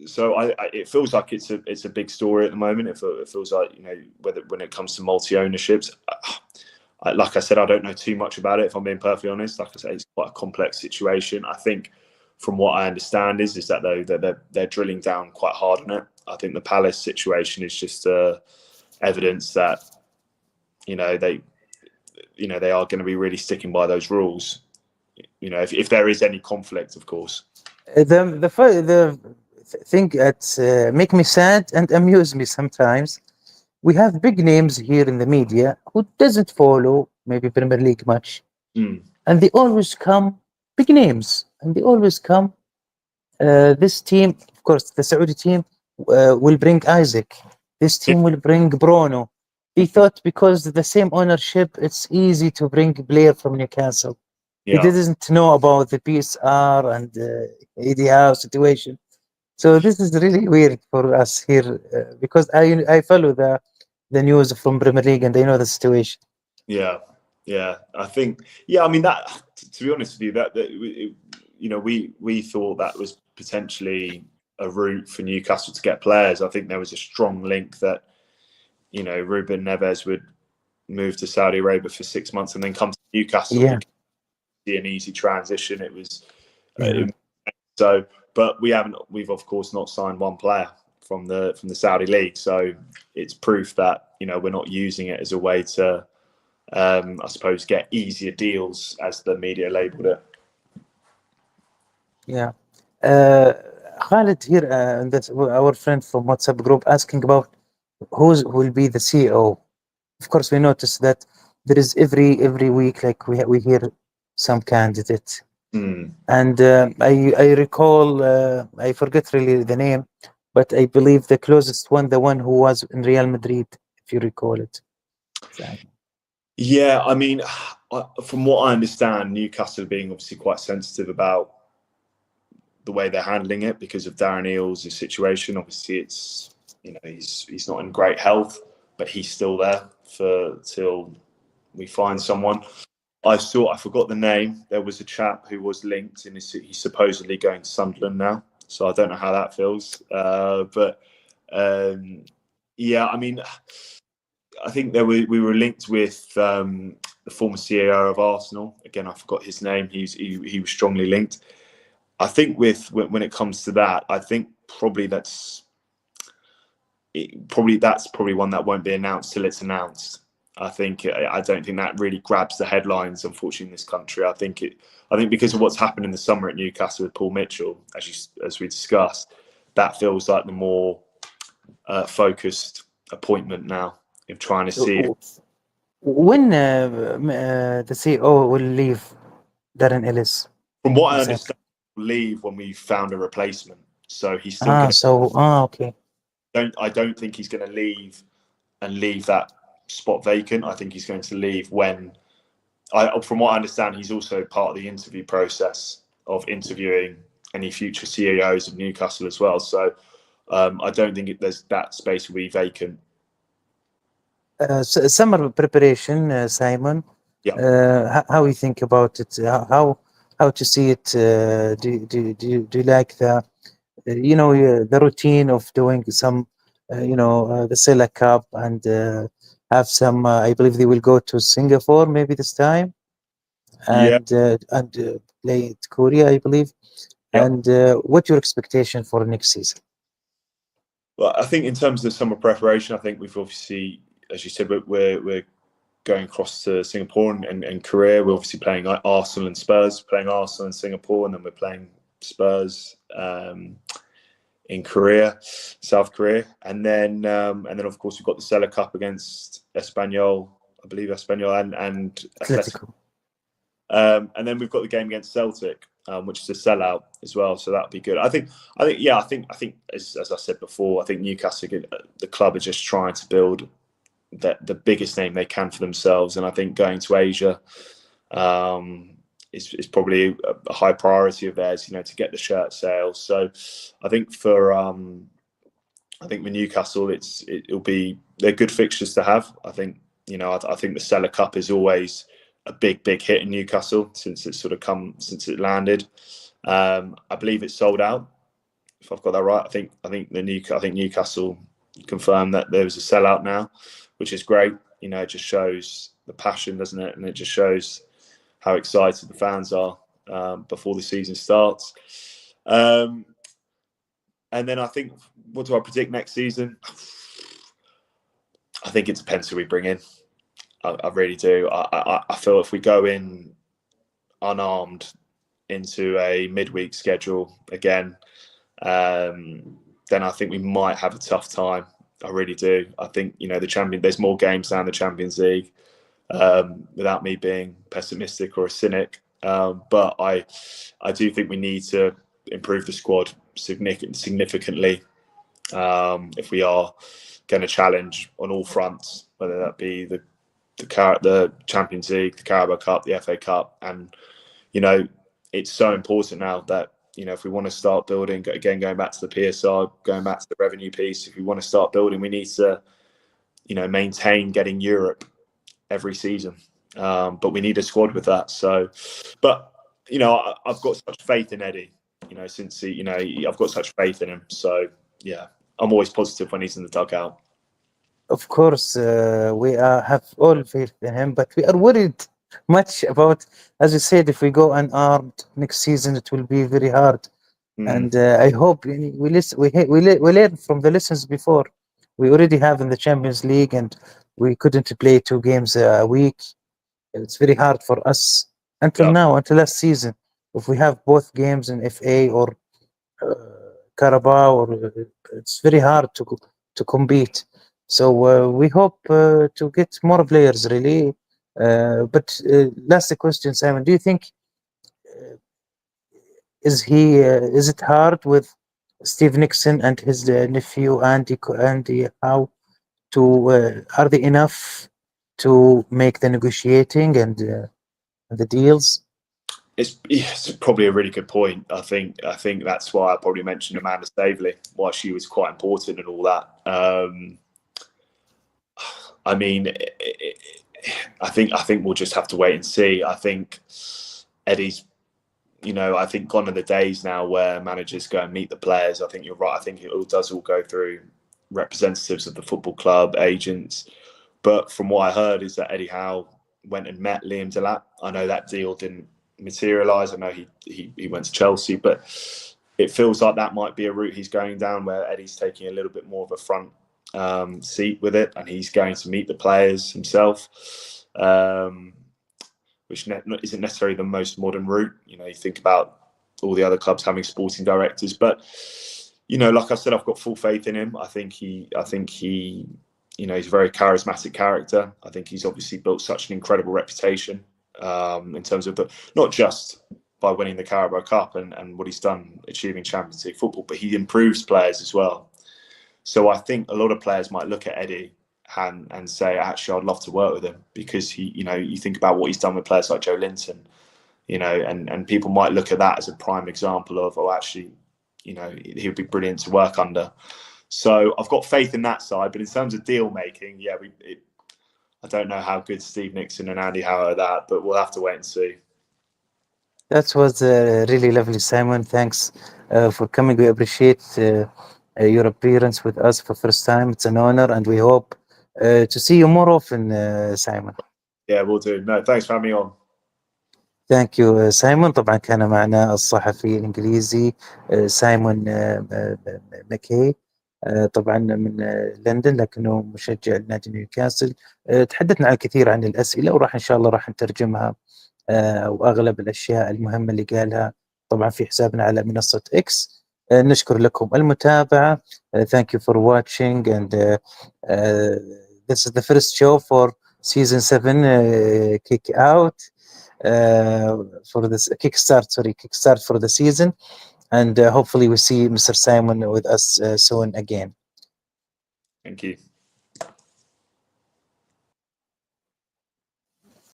So it feels like it's a big story at the moment. It feels like, you know, when it comes to multi-ownerships, like I said, I don't know too much about it, if I'm being perfectly honest. Like I say, it's quite a complex situation. I think, from what I understand, is that they're drilling down quite hard on it. I think the Palace situation is just evidence that, you know, they are going to be really sticking by those rules. You know, if there is any conflict, of course. The thing that make me sad and amuse me sometimes, we have big names here in the media who doesn't follow maybe Premier League much, and they always come, big names, and they always come. This team, of course, the Saudi team will bring Isaac. This team will bring Bruno. They thought because the same ownership, it's easy to bring a player from Newcastle. Yeah. He didn't know about the PSR and Eddie Howe situation. So this is really weird for us here because I follow the news from Premier League and I know the situation. Yeah. I think. Yeah, I mean, that. To be honest with you, that you know, we thought that was potentially a route for Newcastle to get players. I think there was a strong link that, you know, Ruben Neves would move to Saudi Arabia for 6 months and then come to Newcastle. Yeah. Be an easy transition. It was so, but we've of course not signed one player from the Saudi league, so it's proof that, you know, we're not using it as a way to I suppose get easier deals, as the media labeled it. Yeah. Khalid here, and that's our friend from WhatsApp group, asking about who will be the CEO. Of course, we noticed that there is every week, like we hear some candidate, and I recall, I forget really the name, but I believe the closest one, the one who was in Real Madrid, if you recall it. Yeah, I mean, from what I understand, Newcastle are being obviously quite sensitive about the way they're handling it because of Darren Eales' situation. Obviously, it's, you know, he's not in great health, but he's still there till we find someone. I forgot the name. There was a chap who was linked, and he's supposedly going to Sunderland now. So I don't know how that feels. But yeah, I mean, I think we were linked with the former CEO of Arsenal. Again, I forgot his name. He was strongly linked. I think when it comes to that, I think probably that's one that won't be announced till it's announced. I don't think that really grabs the headlines, unfortunately, in this country. I think because of what's happened in the summer at Newcastle with Paul Mitchell, as we discussed, that feels like the more focused appointment now of trying to see when the CEO will leave. Darren Ellis, from what I understand, he'll leave when we found a replacement. So he's still okay. I don't think he's going to leave that spot vacant. I think he's going to leave when, from what I understand, he's also part of the interview process of interviewing any future CEOs of Newcastle as well. So I don't think there's that space will be vacant. Summer preparation, Simon. How you think about it? How to see it? Do you like the the routine of doing some the Sela Cup and have some? I believe they will go to Singapore maybe this time and play at Korea, I believe. And what's your expectation for next season? Well, I think in terms of summer preparation, I think we've obviously, as you said, we're going across to Singapore and Korea. We're obviously playing Arsenal and Spurs, playing Arsenal in Singapore, and then we're playing Spurs in Korea, South Korea, and then of course we've got the Sela Cup against Espanyol, I believe Espanyol and Atletico. And then we've got the game against Celtic, which is a sellout as well, so that'll be good. I think as I said before, I think Newcastle, the club, are just trying to build the biggest name they can for themselves, and I think going to Asia is probably a high priority of theirs, to get the shirt sales. So I think for Newcastle, they're good fixtures to have. I think I think the Sela Cup is always a big hit in Newcastle since it landed. I believe it's sold out, if I've got that right. I think Newcastle confirmed that there was a sellout now, which is great. It just shows the passion, doesn't it? And it just shows how excited the fans are before the season starts. And then I think, what do I predict next season? I think it depends who we bring in. I really do. I feel if we go in unarmed into a midweek schedule again, then I think we might have a tough time. I really do. I think there's more games down the Champions League. Without me being pessimistic or a cynic, but I do think we need to improve the squad significantly if we are going to challenge on all fronts, whether that be the Champions League, the Carabao Cup, the FA Cup. And it's so important now that if we want to start building again, going back to the PSR, going back to the revenue piece, if we want to start building, we need to maintain getting Europe every season, but we need a squad with that. So, but I've got such faith in Eddie. I've got such faith in him. So yeah, I'm always positive when he's in the dugout. Of course, we have all faith in him, but we are worried much about, as you said, if we go unarmed next season, it will be very hard. And I hope we learned from the lessons before. We already have in the Champions League, and we couldn't play 2 games a week. It's very hard for us until last season. If we have both games in FA or Carabao, it's very hard to compete. So we hope to get more players, really. But last question, Simon. Do you think is it hard with Steve Nixon and his nephew Andy? How are they enough to make the negotiating and the deals? It's probably a really good point. I think that's why I probably mentioned Amanda Staveley, why she was quite important and all that. I mean, I think we'll just have to wait and see. I think Eddie's, I think gone are the days now where managers go and meet the players. I think you're right. I think it does all go through representatives of the football club, agents. But from what I heard is that Eddie Howe went and met Liam Delap. I know that deal didn't materialise. I know he went to Chelsea, but it feels like that might be a route he's going down, where Eddie's taking a little bit more of a front seat with it, and he's going to meet the players himself, which isn't necessarily the most modern route. You think about all the other clubs having sporting directors, but like I said, I've got full faith in him. I think he he's a very charismatic character. I think he's obviously built such an incredible reputation in terms of not just by winning the Carabao Cup and what he's done achieving Champions League football, but he improves players as well. So I think a lot of players might look at Eddie and say, actually, I'd love to work with him, because you think about what he's done with players like Joe Linton, and people might look at that as a prime example of, actually, he would be brilliant to work under. So I've got faith in that side, but in terms of deal making, I don't know how good Steve Nixon and Andy Howe are that, but we'll have to wait and see. That was really lovely, Simon. Thanks for coming. We appreciate your appearance with us for the first time. It's an honor, and we hope to see you more often, Simon. Yeah, we'll do. No, thanks for having me on. Thank you, Simon. طبعا كان معنا الصحفي الإنجليزي سايمون ماكيه، طبعا من لندن، لكنه مشجع لنادي نيوكاسل. تحدثنا عن الكثير عن الأسئلة، وراح إن شاء الله راح نترجمها وأغلب الأشياء المهمة اللي قالها طبعا في حسابنا على منصة إكس. نشكر لكم المتابعة. Thank you for watching, and this is the first show for season 7 kick out for this kickstart for the season, and hopefully we see Mr. Simon with us soon again. Thank you.